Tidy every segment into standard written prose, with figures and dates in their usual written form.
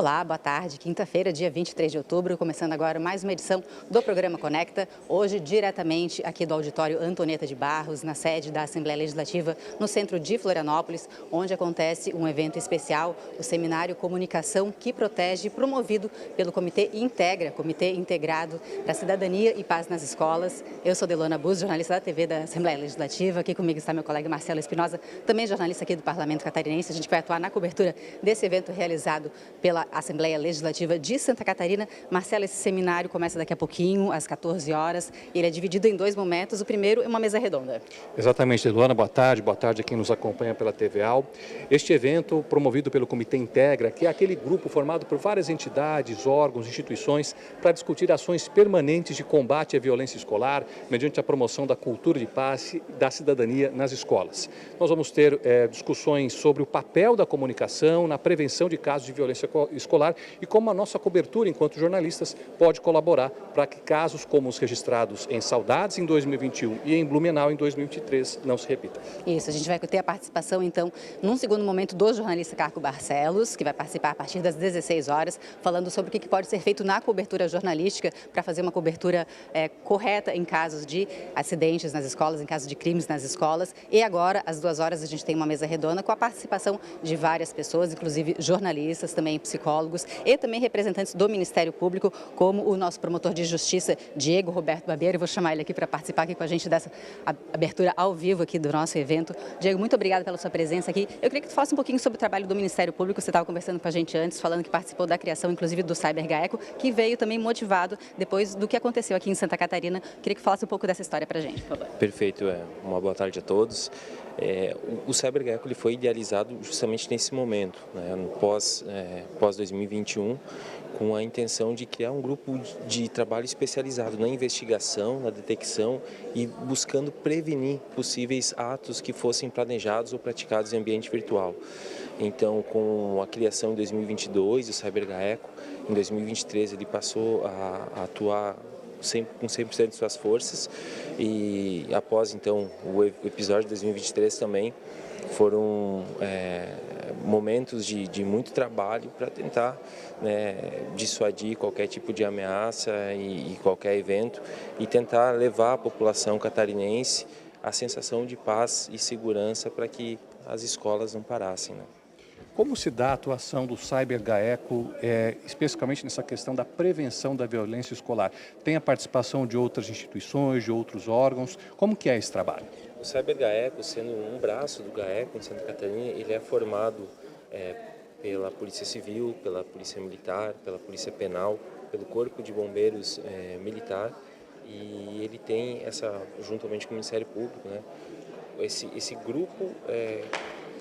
Olá, boa tarde. Quinta-feira, dia 23 de outubro, começando agora mais uma edição do programa Conecta. Hoje, diretamente aqui do auditório Antonieta de Barros, na sede da Assembleia Legislativa, no centro de Florianópolis, onde acontece um evento especial, o Seminário Comunicação que Protege, promovido pelo Comitê Integra, Comitê Integrado para Cidadania e Paz nas Escolas. Eu sou Delona Bus, jornalista da TV da Assembleia Legislativa. Aqui comigo está meu colega Marcelo Espinosa, também jornalista aqui do Parlamento Catarinense. A gente vai atuar na cobertura desse evento realizado pela Assembleia Legislativa de Santa Catarina. Marcelo, esse seminário começa daqui a pouquinho, às 14 horas. Ele é dividido em dois momentos. O primeiro é uma mesa redonda. Exatamente, Luana. Boa tarde a quem nos acompanha pela TVAL. Este evento, promovido pelo Comitê Integra, que é aquele grupo formado por várias entidades, órgãos, instituições, para discutir ações permanentes de combate à violência escolar, mediante a promoção da cultura de paz e da cidadania nas escolas. Nós vamos ter discussões sobre o papel da comunicação na prevenção de casos de violência escolar e como a nossa cobertura enquanto jornalistas pode colaborar para que casos como os registrados em Saudades em 2021 e em Blumenau em 2023 não se repitam. Isso, a gente vai ter a participação então, num segundo momento, do jornalista Carco Barcelos, que vai participar a partir das 16 horas, falando sobre o que pode ser feito na cobertura jornalística para fazer uma cobertura correta em casos de acidentes nas escolas, em casos de crimes nas escolas. E agora, às 2 horas, a gente tem uma mesa redonda com a participação de várias pessoas, inclusive jornalistas, também psicólogos e também representantes do Ministério Público, como o nosso promotor de justiça, Diego Roberto Barbeiro. Eu vou chamar ele aqui para participar aqui com a gente dessa abertura ao vivo aqui do nosso evento. Diego, muito obrigada pela sua presença aqui. Eu queria que tu falasse um pouquinho sobre o trabalho do Ministério Público. Você estava conversando com a gente antes, falando que participou da criação, inclusive, do CyberGaeco, que veio também motivado depois do que aconteceu aqui em Santa Catarina. Queria que falasse um pouco dessa história para a gente, por favor. Perfeito, uma boa tarde a todos. O CyberGaeco ele foi idealizado justamente nesse momento, né, no pós 2021, com a intenção de criar um grupo de trabalho especializado na investigação, na detecção e buscando prevenir possíveis atos que fossem planejados ou praticados em ambiente virtual. Então, com a criação em 2022 do CyberGaeco, em 2023 ele passou a atuar com 100% de suas forças e após então o episódio de 2023 também foram momentos de muito trabalho para tentar dissuadir qualquer tipo de ameaça e qualquer evento e tentar levar a população catarinense a sensação de paz e segurança para que as escolas não parassem, né? Como se dá a atuação do CyberGaeco, especificamente nessa questão da prevenção da violência escolar? Tem a participação de outras instituições, de outros órgãos? Como que é esse trabalho? O CyberGaeco, sendo um braço do GAECO em Santa Catarina, ele é formado pela Polícia Civil, pela Polícia Militar, pela Polícia Penal, pelo Corpo de Bombeiros Militar e ele tem juntamente com o Ministério Público, né, esse grupo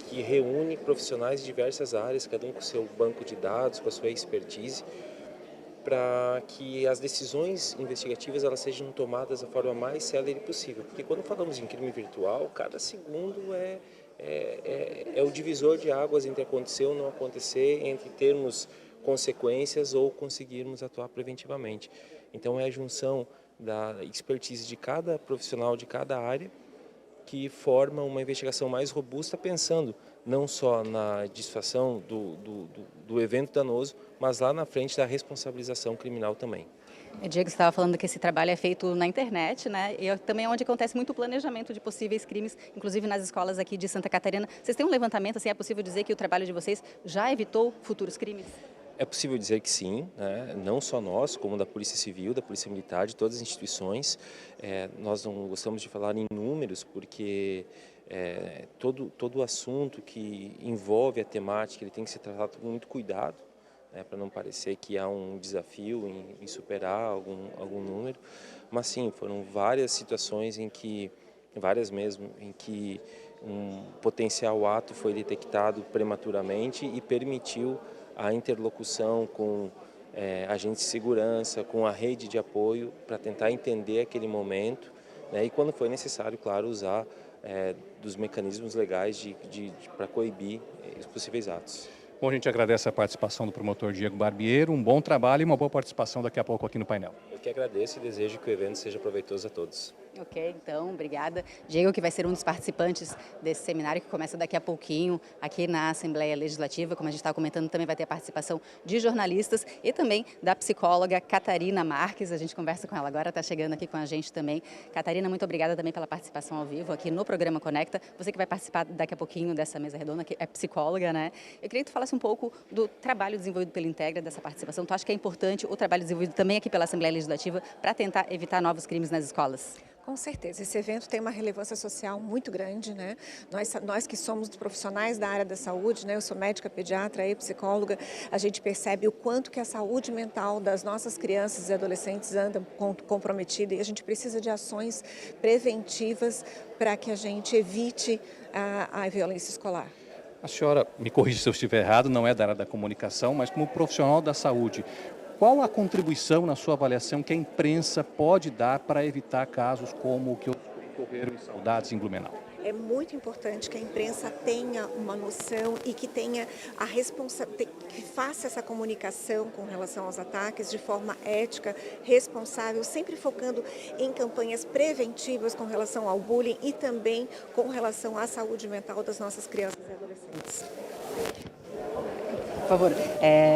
que reúne profissionais de diversas áreas, cada um com seu banco de dados, com a sua expertise, para que as decisões investigativas elas sejam tomadas da forma mais célere possível. Porque quando falamos em crime virtual, cada segundo é o divisor de águas entre acontecer ou não acontecer, entre termos consequências ou conseguirmos atuar preventivamente. Então é a junção da expertise de cada profissional de cada área que forma uma investigação mais robusta, pensando não só na dissuasão do evento danoso, mas lá na frente da responsabilização criminal também. Diego, você estava falando que esse trabalho é feito na internet, né? E também é onde acontece muito planejamento de possíveis crimes, inclusive nas escolas aqui de Santa Catarina. Vocês têm um levantamento, assim, é possível dizer que o trabalho de vocês já evitou futuros crimes? É possível dizer que sim, né? Não só nós, como da Polícia Civil, da Polícia Militar, de todas as instituições. Nós não gostamos de falar em números, porque todo assunto que envolve a temática ele tem que ser tratado com muito cuidado, né? Para não parecer que há um desafio em superar algum número. Mas sim, foram várias situações várias mesmo, em que um potencial ato foi detectado prematuramente e permitiu a interlocução com agentes de segurança, com a rede de apoio para tentar entender aquele momento, né, e quando foi necessário, claro, usar dos mecanismos legais para coibir os possíveis atos. Bom, a gente agradece a participação do promotor Diego Barbeiro, um bom trabalho e uma boa participação daqui a pouco aqui no painel. que agradeço e desejo que o evento seja proveitoso a todos. Ok, então, obrigada. Diego, que vai ser um dos participantes desse seminário que começa daqui a pouquinho aqui na Assembleia Legislativa. Como a gente estava comentando, também vai ter a participação de jornalistas e também da psicóloga Catarina Marques. A gente conversa com ela agora, está chegando aqui com a gente também. Catarina, muito obrigada também pela participação ao vivo aqui no programa Conecta. Você que vai participar daqui a pouquinho dessa mesa redonda, que é psicóloga, né? Eu queria que tu falasse um pouco do trabalho desenvolvido pela Integra, dessa participação. Tu acha que é importante o trabalho desenvolvido também aqui pela Assembleia Legislativa para tentar evitar novos crimes nas escolas? Com certeza, esse evento tem uma relevância social muito grande, né? Nós que somos profissionais da área da saúde, né? Eu sou médica pediatra e psicóloga, a gente percebe o quanto que a saúde mental das nossas crianças e adolescentes anda comprometida e a gente precisa de ações preventivas para que a gente evite a violência escolar. A senhora, me corrija se eu estiver errado, não é da área da comunicação, mas como profissional da saúde, qual a contribuição, na sua avaliação, que a imprensa pode dar para evitar casos como o que ocorreram em Saudades, em Blumenau? É muito importante que a imprensa tenha uma noção e que tenha a responsabilidade, que faça essa comunicação com relação aos ataques de forma ética, responsável, sempre focando em campanhas preventivas com relação ao bullying e também com relação à saúde mental das nossas crianças e adolescentes. Por favor,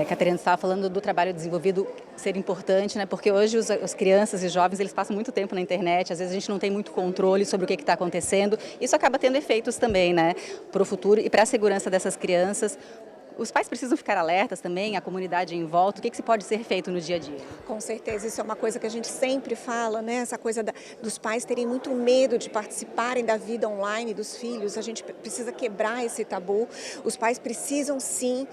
Catarina, você estava falando do trabalho desenvolvido ser importante, né? Porque hoje as crianças e jovens eles passam muito tempo na internet, às vezes a gente não tem muito controle sobre o que está acontecendo. Isso acaba tendo efeitos também, né? Para o futuro e para a segurança dessas crianças. Os pais precisam ficar alertas também, a comunidade em volta, o que se pode ser feito no dia a dia? Com certeza, isso é uma coisa que a gente sempre fala, né? Essa coisa dos pais terem muito medo de participarem da vida online dos filhos, a gente precisa quebrar esse tabu. Os pais precisam sim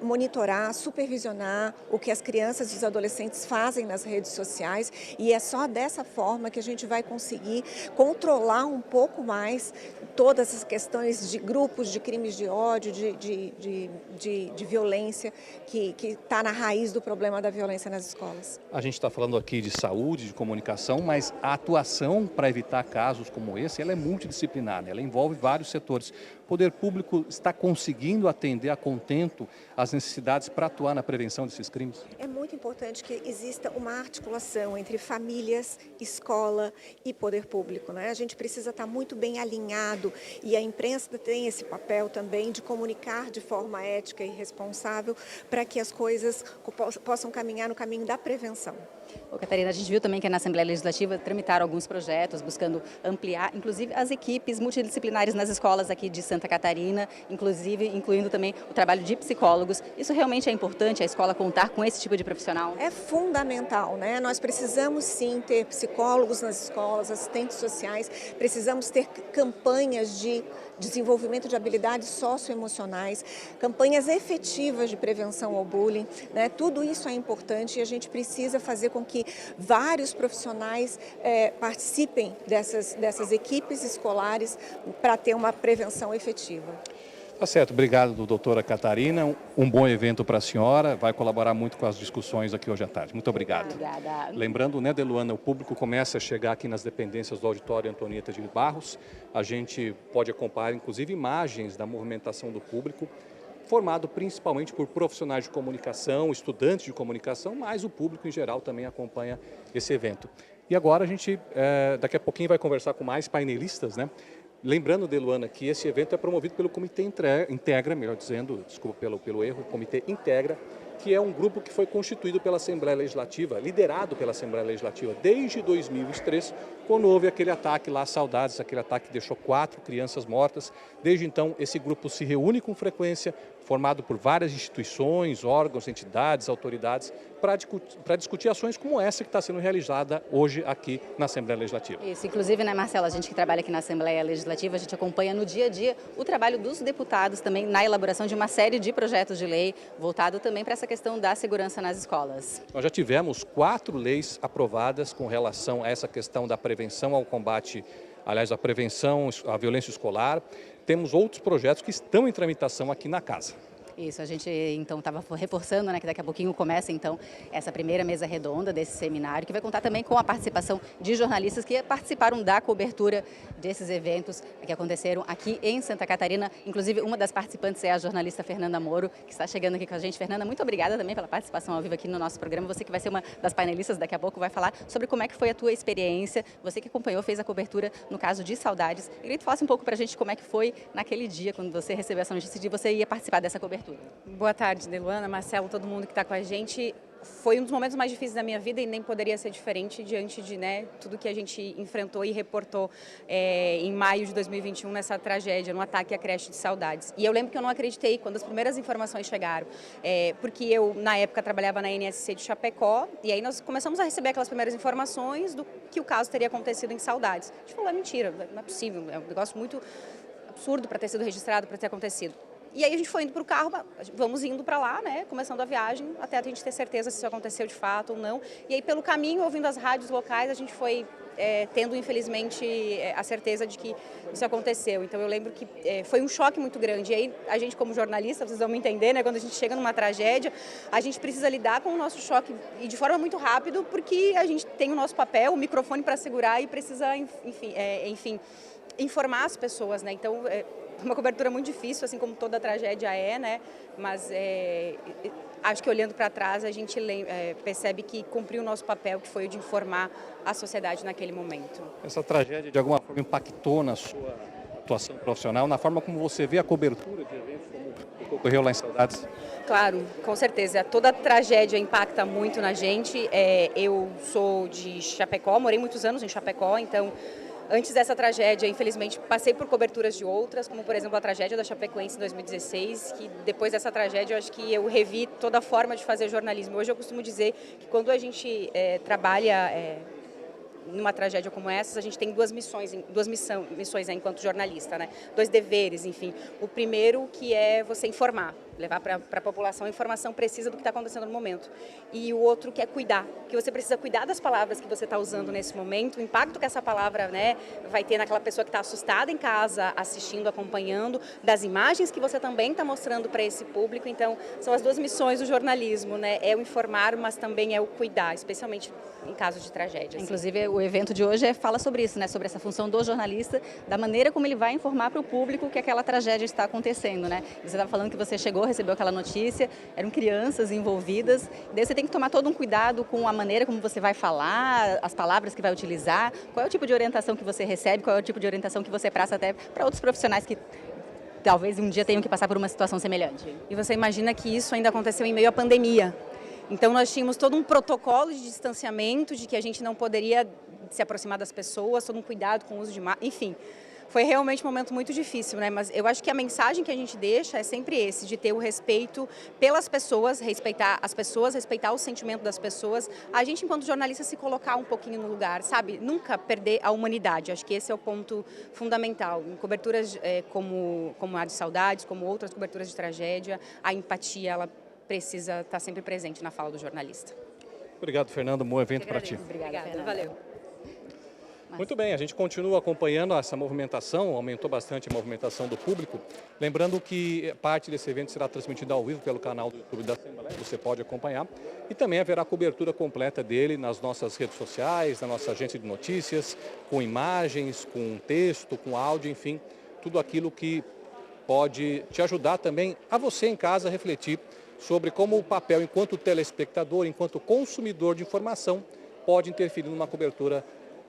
monitorar, supervisionar o que as crianças e os adolescentes fazem nas redes sociais e é só dessa forma que a gente vai conseguir controlar um pouco mais todas essas questões de grupos, de crimes de ódio, de violência que está na raiz do problema da violência nas escolas. A gente está falando aqui de saúde, de comunicação, mas a atuação para evitar casos como esse, ela é multidisciplinar, né? Ela envolve vários setores. O poder público está conseguindo atender a contento as necessidades para atuar na prevenção desses crimes? É muito importante que exista uma articulação entre famílias, escola e poder público, né? A gente precisa estar muito bem alinhado e a imprensa tem esse papel também de comunicar de forma ética e responsável para que as coisas possam caminhar no caminho da prevenção. Ô, Catarina, a gente viu também que na Assembleia Legislativa tramitaram alguns projetos buscando ampliar, inclusive, as equipes multidisciplinares nas escolas aqui de Santa Catarina, incluindo também o trabalho de psicólogos. Isso realmente é importante, a escola contar com esse tipo de profissional? É fundamental, né? Nós precisamos sim ter psicólogos nas escolas, assistentes sociais, precisamos ter campanhas de desenvolvimento de habilidades socioemocionais, campanhas efetivas de prevenção ao bullying, né? Tudo isso é importante e a gente precisa fazer com que vários profissionais participem dessas equipes escolares para ter uma prevenção efetiva. Tá certo, obrigado, doutora Catarina. Um bom evento para a senhora, vai colaborar muito com as discussões aqui hoje à tarde. Muito obrigado. Obrigada. Lembrando, né, Deluana, o público começa a chegar aqui nas dependências do Auditório Antonieta de Barros. A gente pode acompanhar, inclusive, imagens da movimentação do público, formado principalmente por profissionais de comunicação, estudantes de comunicação, mas o público em geral também acompanha esse evento. E agora a gente, daqui a pouquinho, vai conversar com mais painelistas, né? Lembrando, Deluana, que esse evento é promovido pelo Comitê Integra, melhor dizendo, desculpa pelo erro, Comitê Integra, que é um grupo que foi constituído pela Assembleia Legislativa, liderado pela Assembleia Legislativa desde 2003, quando houve aquele ataque lá, Saudades, aquele ataque que deixou 4 crianças mortas. Desde então, esse grupo se reúne com frequência, formado por várias instituições, órgãos, entidades, autoridades, para discutir ações como essa que está sendo realizada hoje aqui na Assembleia Legislativa. Isso, inclusive, né, Marcela, a gente que trabalha aqui na Assembleia Legislativa, a gente acompanha no dia a dia o trabalho dos deputados também na elaboração de uma série de projetos de lei, voltado também para essa questão da segurança nas escolas. Nós já tivemos 4 leis aprovadas com relação a essa questão da prevenção ao combate, aliás, a prevenção à violência escolar. Temos outros projetos que estão em tramitação aqui na casa. Isso, a gente então estava reforçando, né, que daqui a pouquinho começa então essa primeira mesa redonda desse seminário, que vai contar também com a participação de jornalistas que participaram da cobertura desses eventos que aconteceram aqui em Santa Catarina. Inclusive, uma das participantes é a jornalista Fernanda Moro, que está chegando aqui com a gente. Fernanda, muito obrigada também pela participação ao vivo aqui no nosso programa. Você que vai ser uma das painelistas daqui a pouco vai falar sobre como é que foi a tua experiência. Você que acompanhou, fez a cobertura no caso de Saudades. Eu queria que tu falasse um pouco para a gente como é que foi naquele dia, quando você recebeu essa notícia de você ia participar dessa cobertura. Boa tarde, Deluana, Marcelo, todo mundo que está com a gente. Foi um dos momentos mais difíceis da minha vida e nem poderia ser diferente diante de tudo que a gente enfrentou e reportou em maio de 2021 nessa tragédia, no ataque à creche de Saudades. E eu lembro que eu não acreditei quando as primeiras informações chegaram, porque eu, na época, trabalhava na NSC de Chapecó e aí nós começamos a receber aquelas primeiras informações do que o caso teria acontecido em Saudades. A gente falou, é mentira, não é possível, é um negócio muito absurdo para ter sido registrado, para ter acontecido. E aí a gente foi indo para o carro, vamos indo para lá, né, começando a viagem, até a gente ter certeza se isso aconteceu de fato ou não. E aí pelo caminho, ouvindo as rádios locais, a gente foi tendo, infelizmente, a certeza de que isso aconteceu. Então eu lembro que foi um choque muito grande. E aí a gente, como jornalista, vocês vão me entender, né, quando a gente chega numa tragédia, a gente precisa lidar com o nosso choque e de forma muito rápida, porque a gente tem o nosso papel, o microfone para segurar e precisa, enfim, informar as pessoas, né? Então uma cobertura muito difícil, assim como toda tragédia né? Mas acho que olhando para trás a gente percebe que cumpriu o nosso papel, que foi o de informar a sociedade naquele momento. Essa tragédia de alguma forma impactou na sua atuação profissional, na forma como você vê a cobertura de eventos como o que ocorreu lá em Saudades? Claro, com certeza. Toda tragédia impacta muito na gente. Eu sou de Chapecó, morei muitos anos em Chapecó, então antes dessa tragédia, infelizmente, passei por coberturas de outras, como, por exemplo, a tragédia da Chapecoense em 2016, que depois dessa tragédia eu acho que eu revi toda a forma de fazer jornalismo. Hoje eu costumo dizer que quando a gente trabalha numa tragédia como essa, a gente tem duas missões enquanto jornalista, né? 2 deveres, enfim. O primeiro que é você informar, levar para a população a informação precisa do que está acontecendo no momento. E o outro que é cuidar, que você precisa cuidar das palavras que você está usando nesse momento, o impacto que essa palavra vai ter naquela pessoa que está assustada em casa, assistindo, acompanhando, das imagens que você também está mostrando para esse público. Então, são as 2 missões do jornalismo, né? É o informar, mas também é o cuidar, especialmente em casos de tragédia. Inclusive, o evento de hoje fala sobre isso, né? Sobre essa função do jornalista, da maneira como ele vai informar para o público que aquela tragédia está acontecendo, né? Você estava falando que você chegou, recebeu aquela notícia, eram crianças envolvidas, daí você tem que tomar todo um cuidado com a maneira como você vai falar, as palavras que vai utilizar, qual é o tipo de orientação que você recebe, qual é o tipo de orientação que você passa até para outros profissionais que talvez um dia tenham que passar por uma situação semelhante. E você imagina que isso ainda aconteceu em meio à pandemia. Então nós tínhamos todo um protocolo de distanciamento, de que a gente não poderia se aproximar das pessoas, todo um cuidado com o uso de máscara, enfim. Foi realmente um momento muito difícil, né? Mas eu acho que a mensagem que a gente deixa é sempre esse, de ter o respeito pelas pessoas, respeitar as pessoas, respeitar o sentimento das pessoas. A gente, enquanto jornalista, se colocar um pouquinho no lugar, sabe? Nunca perder a humanidade. Acho que esse é o ponto fundamental. Em coberturas como a de Saudades, como outras coberturas de tragédia, a empatia, ela precisa estar sempre presente na fala do jornalista. Obrigado, Fernando. Um bom evento para ti. Obrigada, valeu. Muito bem, a gente continua acompanhando essa movimentação, aumentou bastante a movimentação do público. Lembrando que parte desse evento será transmitido ao vivo pelo canal do YouTube da Assembleia, você pode acompanhar. E também haverá cobertura completa dele nas nossas redes sociais, na nossa agência de notícias, com imagens, com texto, com áudio, enfim, tudo aquilo que pode te ajudar também a você em casa refletir sobre como o papel enquanto telespectador, enquanto consumidor de informação, pode interferir numa cobertura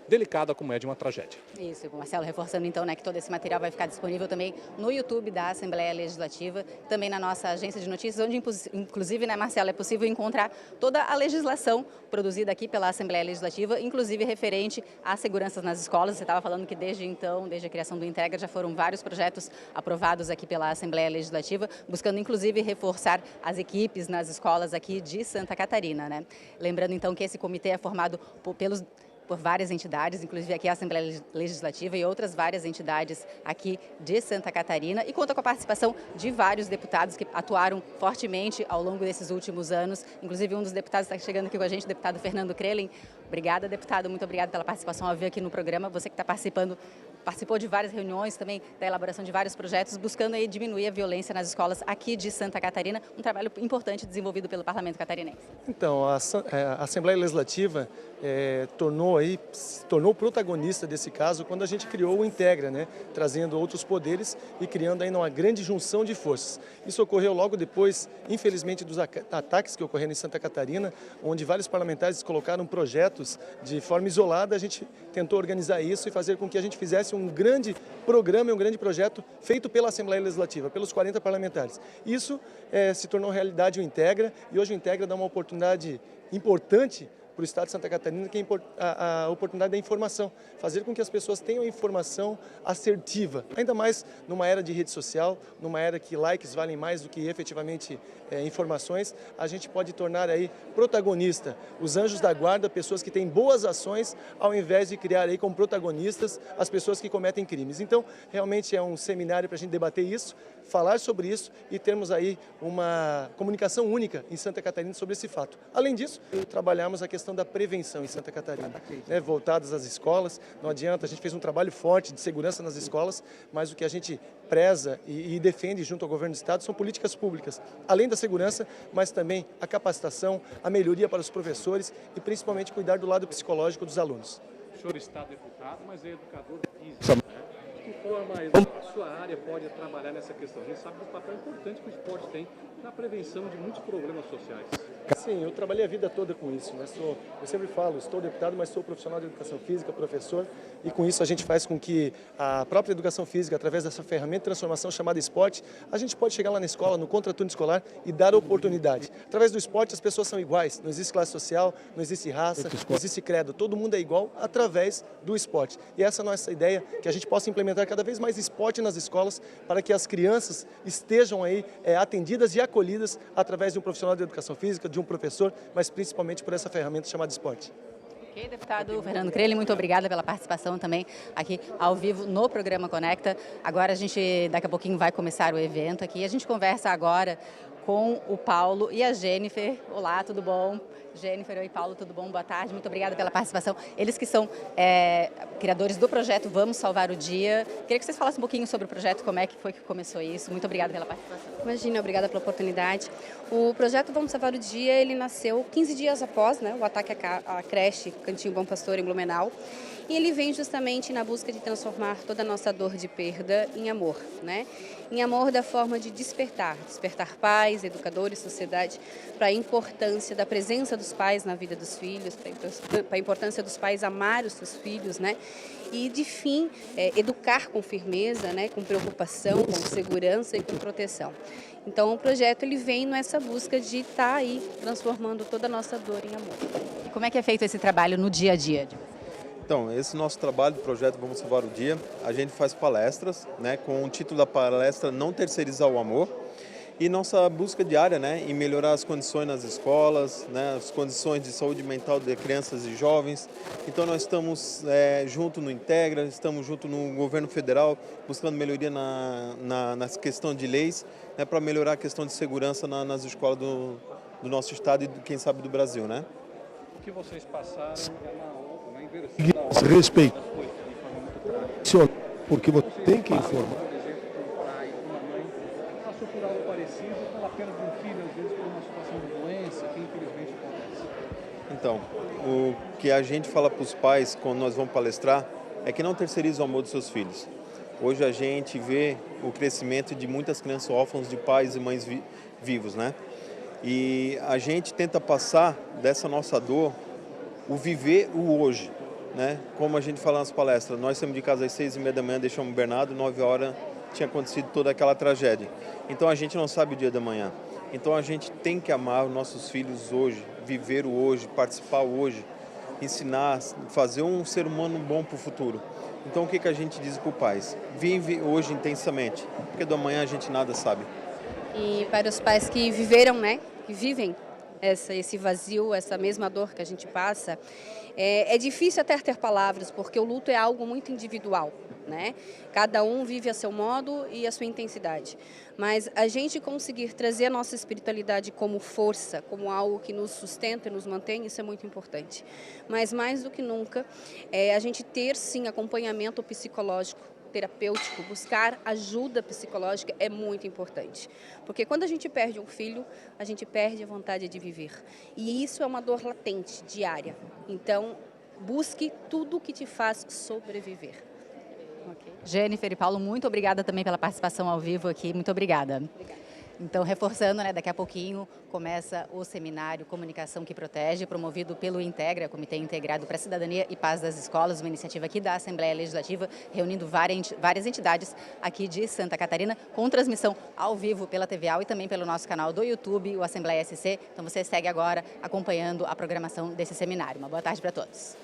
delicada como é de uma tragédia. Isso, Marcelo, reforçando então, né, que todo esse material vai ficar disponível também no YouTube da Assembleia Legislativa, também na nossa agência de notícias, onde inclusive, né, Marcelo, é possível encontrar toda a legislação produzida aqui pela Assembleia Legislativa, inclusive referente à segurança nas escolas. Você estava falando que desde então, desde a criação do Integra, já foram vários projetos aprovados aqui pela Assembleia Legislativa, buscando inclusive reforçar as equipes nas escolas aqui de Santa Catarina, né? Lembrando então que esse comitê é formado por várias entidades, inclusive aqui a Assembleia Legislativa e outras várias entidades aqui de Santa Catarina, e conta com a participação de vários deputados que atuaram fortemente ao longo desses últimos anos. Inclusive um dos deputados está chegando aqui com a gente, o deputado Fernando Krelin. Obrigada, deputado, muito obrigada pela participação ao vir aqui no programa. Você que está participou de várias reuniões também, da elaboração de vários projetos, buscando aí diminuir a violência nas escolas aqui de Santa Catarina, um trabalho importante desenvolvido pelo Parlamento Catarinense. Então, a Assembleia Legislativa se tornou protagonista desse caso quando a gente criou o Integra, né? Trazendo outros poderes e criando ainda uma grande junção de forças. Isso ocorreu logo depois, infelizmente, dos ataques que ocorreram em Santa Catarina, onde vários parlamentares colocaram projetos de forma isolada. A gente tentou organizar isso e fazer com que a gente fizesse um grande programa e um grande projeto feito pela Assembleia Legislativa, pelos 40 parlamentares. Isso se tornou realidade o Integra, e hoje o Integra dá uma oportunidade importante para o Estado de Santa Catarina, que é a oportunidade da informação, fazer com que as pessoas tenham informação assertiva, ainda mais numa era de rede social, numa era que likes valem mais do que efetivamente informações. A gente pode tornar aí protagonista os anjos da guarda, pessoas que têm boas ações, ao invés de criar aí como protagonistas as pessoas que cometem crimes. Então, realmente é um seminário para a gente debater isso, falar sobre isso e termos aí uma comunicação única em Santa Catarina sobre esse fato. Além disso, trabalhamos a questão da prevenção em Santa Catarina, né, voltadas às escolas. Não adianta, a gente fez um trabalho forte de segurança nas escolas, mas o que a gente preza e defende junto ao governo do Estado são políticas públicas, além da segurança, mas também a capacitação, a melhoria para os professores e principalmente cuidar do lado psicológico dos alunos. O senhor está deputado, mas é educador físico, né? De que forma a sua área pode trabalhar nessa questão? A gente sabe do papel importante que o esporte tem na prevenção de muitos problemas sociais. Sim, eu trabalhei a vida toda com isso, né? Eu sempre falo, estou deputado, mas sou profissional de educação física, professor, e com isso a gente faz com que a própria educação física, através dessa ferramenta de transformação chamada esporte, a gente pode chegar lá na escola, no contraturno escolar e dar oportunidade. Através do esporte as pessoas são iguais, não existe classe social, não existe raça, não existe credo, todo mundo é igual através do esporte. E essa é a nossa ideia, que a gente possa implementar cada vez mais esporte nas escolas para que as crianças estejam aí atendidas e acolhidas através de um profissional de educação física, de um professor, mas principalmente por essa ferramenta chamada esporte. Ok, deputado Fernando Crelli, muito obrigada pela participação também aqui ao vivo no programa Conecta. Agora a gente, daqui a pouquinho, vai começar o evento aqui. A gente conversa agora com o Paulo e a Jennifer. Olá, tudo bom? Jennifer, oi Paulo, tudo bom? Boa tarde, muito obrigada pela participação. Eles que são criadores do projeto Vamos Salvar o Dia. Queria que vocês falassem um pouquinho sobre o projeto, como é que foi que começou isso. Muito obrigada pela participação. Imagina, obrigada pela oportunidade. O projeto Vamos Salvar o Dia, ele nasceu 15 dias após, né, o ataque à creche Cantinho Bom Pastor em Blumenau. E ele vem justamente na busca de transformar toda a nossa dor de perda em amor, né? Em amor da forma de despertar pais, educadores, sociedade, para a importância da presença dos pais na vida dos filhos, para a importância dos pais amar os seus filhos, né? E, de fim, educar com firmeza, né? Com preocupação, com segurança e com proteção. Então, o projeto ele vem nessa busca de estar aí transformando toda a nossa dor em amor. E como é que é feito esse trabalho no dia a dia? Então, esse nosso trabalho do projeto Vamos Salvar o Dia, a gente faz palestras, né, com o título da palestra Não Terceirizar o Amor, e nossa busca diária, né, em melhorar as condições nas escolas, né, as condições de saúde mental de crianças e jovens. Então nós estamos junto no Integra, estamos junto no governo federal, buscando melhoria na questão de leis, né, para melhorar a questão de segurança nas escolas do nosso estado e, quem sabe, do Brasil, né? O que vocês passaram é uma inversão respeito, porque você tem que informar. Por exemplo, um pai, uma mãe, passou por algo parecido, pela perda de um filho, às vezes por uma situação de doença, que infelizmente acontece. Então, o que a gente fala para os pais quando nós vamos palestrar é que não terceirize o amor dos seus filhos. Hoje a gente vê o crescimento de muitas crianças órfãos de pais e mães vivos, né? E a gente tenta passar dessa nossa dor o viver o hoje, né? Como a gente fala nas palestras, nós saímos de casa às 6h30 da manhã, deixamos o Bernardo, 9 horas tinha acontecido toda aquela tragédia. Então a gente não sabe o dia da manhã. Então a gente tem que amar os nossos filhos hoje, viver o hoje, participar o hoje, ensinar, fazer um ser humano bom para o futuro. Então o que a gente diz para os pais? Vive hoje intensamente, porque do amanhã a gente nada sabe. E para os pais que viveram, né, que vivem esse vazio, essa mesma dor que a gente passa, é difícil até ter palavras, porque o luto é algo muito individual, né? Cada um vive a seu modo e a sua intensidade. Mas a gente conseguir trazer a nossa espiritualidade como força, como algo que nos sustenta e nos mantém, isso é muito importante. Mas mais do que nunca, a gente ter sim acompanhamento psicológico, terapêutico, buscar ajuda psicológica é muito importante. Porque quando a gente perde um filho, a gente perde a vontade de viver. E isso é uma dor latente, diária. Então, busque tudo que te faz sobreviver. Okay. Jennifer e Paulo, muito obrigada também pela participação ao vivo aqui. Muito obrigada. Obrigada. Então, reforçando, né, daqui a pouquinho começa o seminário Comunicação que Protege, promovido pelo Integra, Comitê Integrado para a Cidadania e Paz das Escolas, uma iniciativa aqui da Assembleia Legislativa, reunindo várias entidades aqui de Santa Catarina, com transmissão ao vivo pela TVAL e também pelo nosso canal do YouTube, o Assembleia SC. Então, você segue agora acompanhando a programação desse seminário. Uma boa tarde para todos.